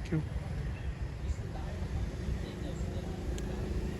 Thank you.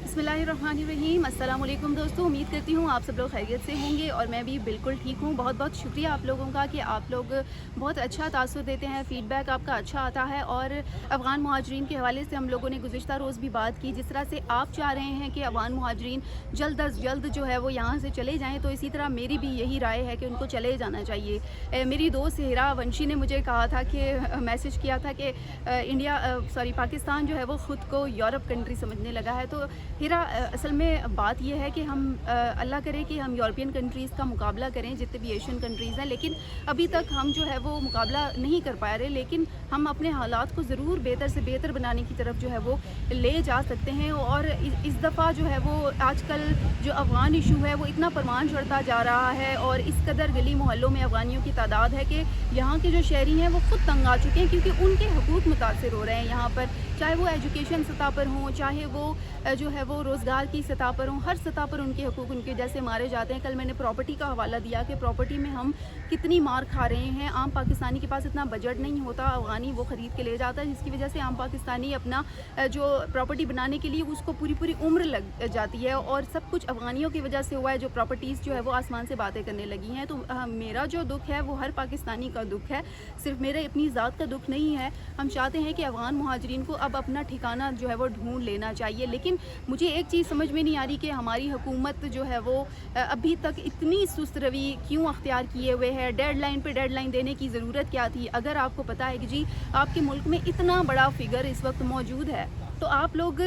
बिस्मिल्लाहिर्रहमानिर्रहीम। अस्सलाम वालेकुम दोस्तों, उम्मीद करती हूँ आप सब लोग खैरियत से होंगे और मैं भी बिल्कुल ठीक हूँ। बहुत बहुत शुक्रिया आप लोगों का कि आप लोग बहुत अच्छा तासुर देते हैं, फ़ीडबैक आपका अच्छा आता है। और अफ़गान मुहाजिरीन के हवाले से हम लोगों ने गुज़िश्ता रोज़ भी बात की, जिस तरह से आप चाह रहे हैं कि अफ़गान मुहाजिरीन जल्द अज़ जल्द जो है वो यहाँ से चले जाएँ, तो इसी तरह मेरी भी यही राय है कि उनको चले जाना चाहिए। मेरी दोस्त हिरा वंशी ने मुझे कहा था कि मैसेज किया था कि पाकिस्तान जो है वो ख़ुद को यूरोप कंट्री समझने लगा है। तो हिरा, असल में बात यह है कि हम अल्लाह करे कि हम यूरोपियन कंट्रीज़ का मुकाबला करें जितने भी एशियन कंट्रीज़ हैं, लेकिन अभी तक हम जो है वो मुकाबला नहीं कर पा रहे। लेकिन हम अपने हालात को ज़रूर बेहतर से बेहतर बनाने की तरफ जो है वो ले जा सकते हैं। और इस दफ़ा जो है वो आजकल जो अफ़गान इशू है वो इतना परवान चढ़ता जा रहा है और इस कदर गली मोहल्लों में अफ़गानियों की तादाद है कि यहाँ के जो शहरी हैं वो ख़ुद तंग आ चुके हैं, क्योंकि उनके हकूक़ मुतासर हो रहे हैं यहाँ पर, चाहे वो एजुकेशन सतह पर हों, चाहे वो जो है वो रोज़गार की सतह पर हों। हर सतह पर उनके हकूक़ उनके जैसे मारे जाते हैं। कल मैंने प्रॉपर्टी का हवाला दिया कि प्रॉपर्टी में हम कितनी मार खा रहे हैं। आम पाकिस्तानी के पास इतना बजट नहीं होता, अफ़गानी वो ख़रीद के ले जाता है, जिसकी वजह से आम पाकिस्तानी अपना जो प्रॉपर्टी बनाने के लिए उसको पूरी पूरी उम्र लग जाती है। और सब कुछ अफ़गानियों की वजह से हुआ है, जो प्रॉपर्टीज़ जो है वो आसमान से बातें करने लगी हैं। तो मेरा जो दुख है वो हर पाकिस्तानी का दुख है, सिर्फ मेरे अपनी ज़ात का दुख नहीं है। हम चाहते हैं कि अफ़गान मुहाजिरीन को अब अपना ठिकाना जो है वो ढूंढ लेना चाहिए। लेकिन मुझे एक चीज़ समझ में नहीं आ रही कि हमारी हुकूमत जो है वो अभी तक इतनी सुस्त रवि क्यों अख्तियार किए हुए है। डेडलाइन पे डेडलाइन देने की ज़रूरत क्या थी? अगर आपको पता है कि जी आपके मुल्क में इतना बड़ा फिगर इस वक्त मौजूद है, तो आप लोग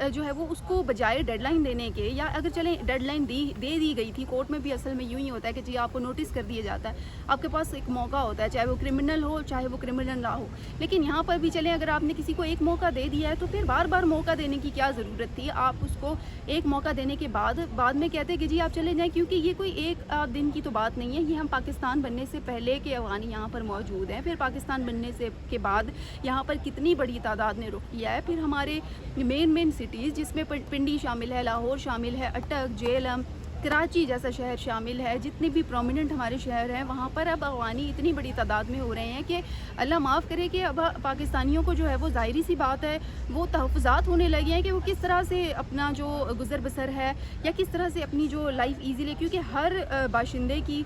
जो है वो उसको बजाय डेडलाइन देने के, या अगर चलें डेडलाइन दे दी गई थी, कोर्ट में भी असल में यूँ ही होता है कि जी आपको नोटिस कर दिया जाता है, आपके पास एक मौका होता है, चाहे वो क्रिमिनल हो चाहे वो क्रिमिनल ना हो। लेकिन यहाँ पर भी चलें, अगर आपने किसी को एक मौका दे दिया है तो फिर बार बार मौका देने की क्या ज़रूरत थी? आप उसको एक मौका देने के बाद में कहते कि जी आप चले जाएँ, क्योंकि ये कोई एक दिन की तो बात नहीं है। ये हम पाकिस्तान बनने से पहले के अफ़गानी यहाँ पर मौजूद हैं, फिर पाकिस्तान बनने से के बाद यहाँ पर कितनी बड़ी तादाद ने रुख किया है। फिर हमारे मेन सिटीज़ जिसमें पिंडी शामिल है, लाहौर शामिल है, अटक, जेलम, कराची जैसा शहर शामिल है, जितने भी प्रोमिनेंट हमारे शहर हैं वहाँ पर अब अफ़गानी इतनी बड़ी तादाद में हो रहे हैं कि अल्लाह माफ़ करे कि अब पाकिस्तानियों को जो है वो ज़ाहिरी सी बात है वो तहफ़्फ़ुज़ात होने लगे हैं कि वो किस तरह से अपना जो गुज़र बसर है या किस तरह से अपनी जो लाइफ ईज़िली, क्योंकि हर बाशिंदे की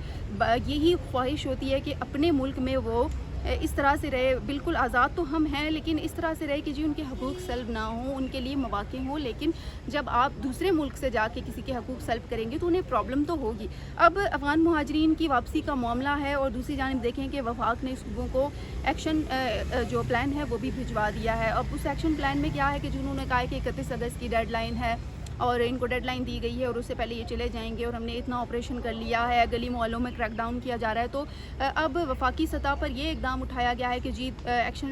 यही ख्वाहिश होती है कि अपने मुल्क में वो इस तरह से रहे। बिल्कुल आज़ाद तो हम हैं, लेकिन इस तरह से रहे कि जी उनके हकूक़ सल्ब ना हों, उनके लिए मौक़े हों। लेकिन जब आप दूसरे मुल्क से जाके किसी के हकूक़ सल्ब करेंगे तो उन्हें प्रॉब्लम तो होगी। अब अफ़गान मुहाजिरीन की वापसी का मामला है और दूसरी जानिब देखें कि वफाक ने सूबों को एक्शन जो प्लान है वो भी भिजवा दिया है। अब उस एक्शन प्लान में क्या है कि जिन्होंने कहा है कि 31 अगस्त की डेडलाइन है और इनको डेडलाइन दी गई है और उससे पहले ये चले जाएंगे और हमने इतना ऑपरेशन कर लिया है, गली मोहल्लों में क्रैकडाउन किया जा रहा है। तो अब वफाकी सतह पर ये इकदाम उठाया गया है कि जी एक्शन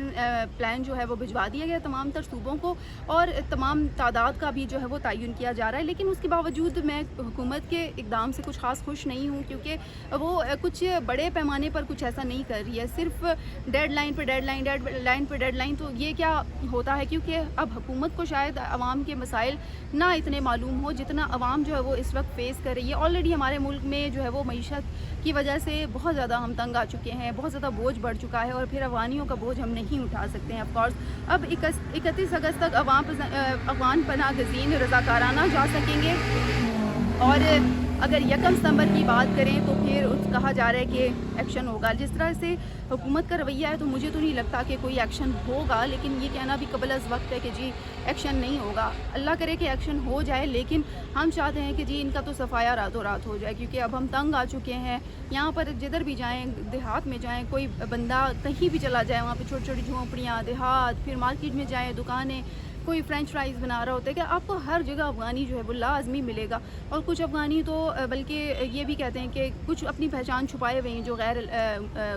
प्लान जो है वो भिजवा दिया गया तमाम तर सूबों को और तमाम तादाद का भी जो है वो तयन किया जा रहा है। लेकिन उसके बावजूद मैं हुकूमत के इकदाम से कुछ ख़ास खुश नहीं हूँ, क्योंकि वो कुछ बड़े पैमाने पर कुछ ऐसा नहीं कर रही है, सिर्फ डेडलाइन पर डेडलाइन। तो ये क्या होता है? क्योंकि अब हुकूमत को शायद आवाम के मसाइल ना इतने मालूम हो जितना अवाम जो है वो इस वक्त फेस कर रही है। ऑलरेडी हमारे मुल्क में जो है वो मईशत की वजह से बहुत ज़्यादा हम तंग आ चुके हैं, बहुत ज़्यादा बोझ बढ़ चुका है और फिर अफ़गानियों का बोझ हम नहीं उठा सकते हैं। ऑफकोर्स अब 31 अगस्त तक अफ़गान पनाह गज़ीन रज़ाकाराना जा सकेंगे और अगर 1 सितंबर की बात करें तो फिर कहा जा रहा है कि एक्शन होगा। जिस तरह से हुकूमत का रवैया है तो मुझे तो नहीं लगता कि कोई एक्शन होगा, लेकिन ये कहना भी कबल अज़ वक्त है कि जी एक्शन नहीं होगा। अल्लाह करे कि एक्शन हो जाए, लेकिन हम चाहते हैं कि जी इनका तो सफाया रातों रात हो जाए, क्योंकि अब हम तंग आ चुके हैं। यहाँ पर जिधर भी जाएँ, देहात में जाएँ, कोई बंदा कहीं भी चला जाए, वहाँ पर छोटी छोटी झोंपड़ियाँ, देहात, फिर मार्केट में जाएँ, दुकानें, कोई फ्रेंच फ्राइज़ बना रहा होता है कि आपको हर जगह अफ़गानी जो है वो लाज़मी मिलेगा। और कुछ अफ़गानी तो बल्कि ये भी कहते हैं कि कुछ अपनी पहचान छुपाए हुए हैं, जो गैर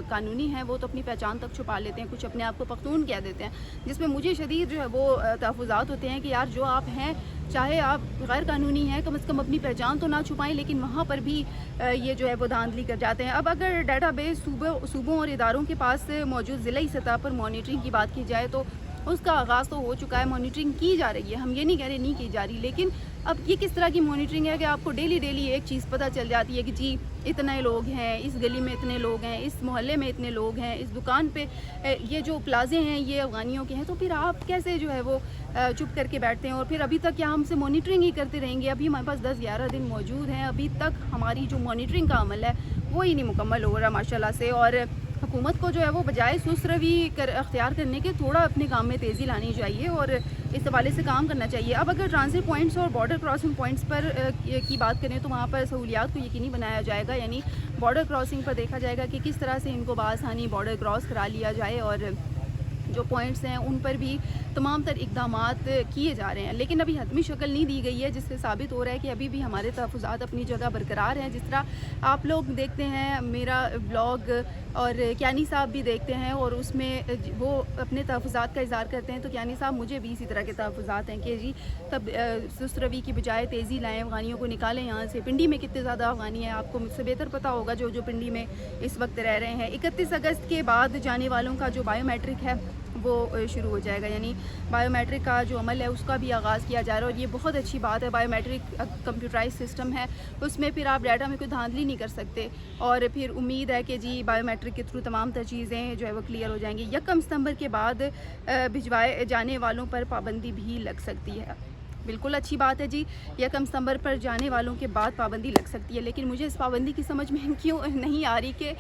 कानूनी हैं वो तो अपनी पहचान तक छुपा लेते हैं, कुछ अपने आप को पख्तून कह देते हैं, जिसमें मुझे शदीद जो है वो तहफ़्फ़ुज़ात होते हैं कि यार जो आप हैं, चाहे आप गैर कानूनी हैं, कम से कम अपनी पहचान तो ना छुपाएं। लेकिन वहाँ पर भी ये जो है वो धांधली कर जाते हैं। अब अगर डाटाबेस सूबों और इदारों के पास मौजूद ज़िलाई सतह पर मॉनिटरिंग की बात की जाए तो उसका आगाज़ तो हो चुका है, मॉनिटरिंग की जा रही है, हम ये नहीं कह रहे नहीं की जा रही, लेकिन اب یہ کس طرح کی مانیٹرنگ ہے کہ آپ کو ڈیلی ایک چیز پتہ چل جاتی ہے کہ جی اتنے لوگ ہیں، اس گلی میں اتنے لوگ ہیں، اس محلے میں اتنے لوگ ہیں، اس دکان پہ یہ جو پلازے ہیں یہ افغانیوں کے ہیں، تو پھر آپ کیسے جو ہے وہ چپ کر کے بیٹھتے ہیں؟ اور پھر ابھی تک کیا ہم سے مانیٹرنگ ہی کرتے رہیں گے؟ ابھی ہمارے پاس 10-11 دن موجود ہیں، ابھی تک ہماری جو مانیٹرنگ کا عمل ہے وہ ہی نہیں مکمل ہو رہا ماشاءاللہ سے. اور حکومت کو جو ہے وہ بجائے سست روی اختیار کرنے کے تھوڑا اپنے کام میں تیزی لانی چاہیے اور اس حوالے سے کام کرنا چاہیے. اب اگر ٹرانزٹ پوائنٹس اور بارڈر کراسنگ پوائنٹس پر کی بات کریں تو وہاں پر سہولیات کو یقینی بنایا جائے گا، یعنی بارڈر کراسنگ پر دیکھا جائے گا کہ کس طرح سے ان کو بآسانی بارڈر کراس کرا لیا جائے، اور جو پوائنٹس ہیں ان پر بھی تمام تر اقدامات کیے جا رہے ہیں. لیکن ابھی حتمی شکل نہیں دی گئی ہے، جس سے ثابت ہو رہا ہے کہ ابھی بھی ہمارے تحفظات اپنی جگہ برقرار ہیں. جس طرح آپ لوگ دیکھتے ہیں میرا بلاگ اور کیانی صاحب بھی دیکھتے ہیں اور اس میں وہ اپنے تحفظات کا اظہار کرتے ہیں، تو کیانی صاحب مجھے بھی اسی طرح کے تحفظات ہیں کہ جی تب سست روی کی بجائے تیزی لائیں، افغانیوں کو نکالیں یہاں سے. پنڈی میں کتنے زیادہ افغانی ہیں آپ کو مجھ سے بہتر پتہ ہوگا جو پنڈی میں اس وقت رہ رہے ہیں. 31 اگست کے بعد جانے والوں کا جو بائیو میٹرک ہے وہ شروع ہو جائے گا، یعنی بائیو میٹرک کا جو عمل ہے اس کا بھی آغاز کیا جا رہا ہے، اور یہ بہت اچھی بات ہے. بائیو میٹرک کمپیوٹرائز سسٹم ہے، اس میں پھر آپ ڈیٹا میں کوئی دھاندلی نہیں کر سکتے، اور پھر امید ہے کہ جی بائیو میٹرک کے تھرو تمام تر چیزیں جو ہے وہ کلیئر ہو جائیں گی. 1 ستمبر کے بعد بھجوائے جانے والوں پر پابندی بھی لگ سکتی ہے. بالکل اچھی بات ہے جی، 1 ستمبر پر جانے والوں کے بعد پابندی لگ سکتی ہے، لیکن مجھے اس پابندی کی سمجھ میں کیوں نہیں آ رہی کہ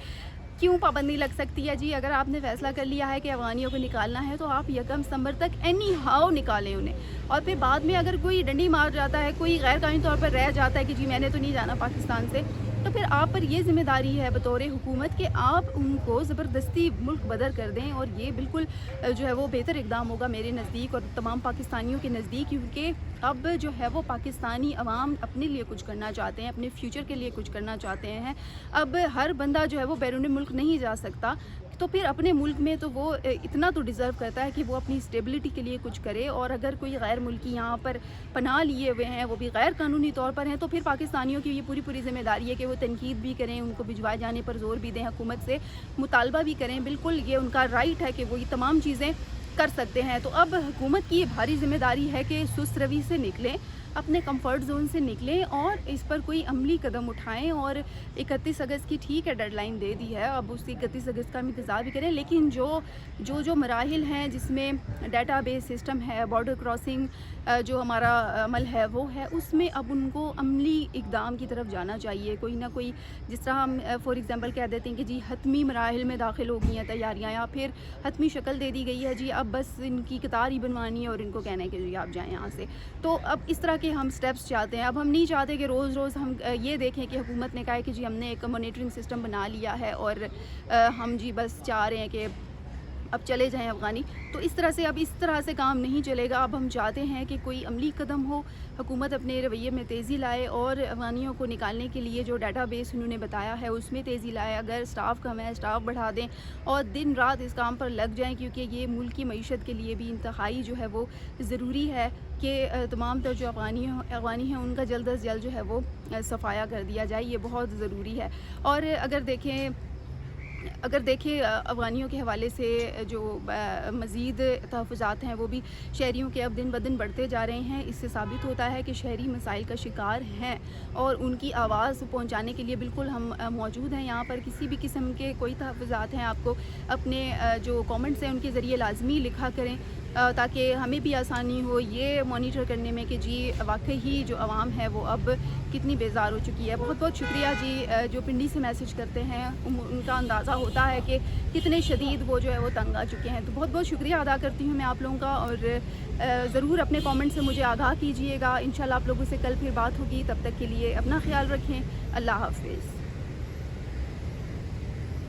کیوں پابندی لگ سکتی ہے. جی اگر آپ نے فیصلہ کر لیا ہے کہ افغانیوں کو نکالنا ہے تو آپ 1 ستمبر تک اینی ہاؤ نکالیں انہیں، اور پھر بعد میں اگر کوئی ڈنڈی مار جاتا ہے، کوئی غیر قانونی طور پر رہ جاتا ہے کہ جی میں نے تو نہیں جانا پاکستان سے، تو پھر آپ پر یہ ذمہ داری ہے بطور حکومت کہ آپ ان کو زبردستی ملک بدر کر دیں. اور یہ بالکل جو ہے وہ بہتر اقدام ہوگا میرے نزدیک اور تمام پاکستانیوں کے نزدیک، کیونکہ اب جو ہے وہ پاکستانی عوام اپنے لیے کچھ کرنا چاہتے ہیں، اپنے فیوچر کے لیے کچھ کرنا چاہتے ہیں. اب ہر بندہ جو ہے وہ بیرون ملک نہیں جا سکتا، تو پھر اپنے ملک میں تو وہ اتنا تو ڈیزرو کرتا ہے کہ وہ اپنی اسٹیبلٹی کے لیے کچھ کرے. اور اگر کوئی غیر ملکی یہاں پر پناہ لیے ہوئے ہیں، وہ بھی غیر قانونی طور پر ہیں، تو پھر پاکستانیوں کی یہ پوری ذمہ داری ہے کہ وہ تنقید بھی کریں، ان کو بھجوائے جانے پر زور بھی دیں، حکومت سے مطالبہ بھی کریں. بالکل یہ ان کا رائٹ ہے کہ وہ یہ تمام چیزیں کر سکتے ہیں. تو اب حکومت کی یہ بھاری ذمہ داری ہے کہ سست روی سے نکلیں، اپنے کمفرٹ زون سے نکلیں اور اس پر کوئی عملی قدم اٹھائیں. اور 31 اگست کی ٹھیک ہے ڈیڈ لائن دے دی ہے، اب اس 31 اگست کا ہم انتظار بھی کریں، لیکن جو مراحل ہیں جس میں ڈیٹا بیس سسٹم ہے، بارڈر کراسنگ جو ہمارا عمل ہے وہ ہے، اس میں اب ان کو عملی اقدام کی طرف جانا چاہیے. کوئی نہ کوئی، جس طرح ہم فار ایگزامپل کہہ دیتے ہیں کہ جی حتمی مراحل میں داخل ہو گئی ہیں تیاریاں، یا پھر حتمی شکل دے دی گئی ہے جی اب بس ان کی قطار ہی بنوانی ہے اور ان کو کہنا ہے کہ جی آپ جائیں یہاں سے. تو اب اس طرح کے ہم سٹیپس چاہتے ہیں. اب ہم نہیں چاہتے کہ روز ہم یہ دیکھیں کہ حکومت نے کہا ہے کہ جی ہم نے ایک مانیٹرنگ سسٹم بنا لیا ہے اور ہم جی بس چاہ رہے ہیں کہ اب چلے جائیں افغانی. تو اس طرح سے کام نہیں چلے گا. اب ہم چاہتے ہیں کہ کوئی عملی قدم ہو، حکومت اپنے رویے میں تیزی لائے اور افغانیوں کو نکالنے کے لیے جو ڈیٹا بیس انہوں نے بتایا ہے اس میں تیزی لائے. اگر سٹاف کم ہے سٹاف بڑھا دیں اور دن رات اس کام پر لگ جائیں، کیونکہ یہ ملک کی معیشت کے لیے بھی انتہائی جو ہے وہ ضروری ہے کہ تمام تر جو افغانی ہیں ان کا جلد از جلد جو ہے وہ صفایا کر دیا جائے. یہ بہت ضروری ہے. اور اگر دیکھیں افغانیوں کے حوالے سے جو مزید تحفظات ہیں وہ بھی شہریوں کے اب دن بدن بڑھتے جا رہے ہیں. اس سے ثابت ہوتا ہے کہ شہری مسائل کا شکار ہیں اور ان کی آواز پہنچانے کے لیے بالکل ہم موجود ہیں یہاں پر. کسی بھی قسم کے کوئی تحفظات ہیں آپ کو اپنے جو کامنٹس ہیں ان کے ذریعے لازمی لکھا کریں تاکہ ہمیں بھی آسانی ہو یہ مانیٹر کرنے میں کہ جی واقعی جو عوام ہے وہ اب کتنی بیزار ہو چکی ہے. بہت بہت شکریہ جی جو پنڈی سے میسج کرتے ہیں، ان کا اندازہ ہوتا ہے کہ کتنے شدید وہ جو ہے وہ تنگ آ چکے ہیں. تو بہت بہت شکریہ ادا کرتی ہوں میں آپ لوگوں کا، اور ضرور اپنے کامنٹ سے مجھے آگاہ کیجیے گا. انشاءاللہ آپ لوگوں سے کل پھر بات ہوگی. تب تک کے لیے اپنا خیال رکھیں. اللہ حافظ.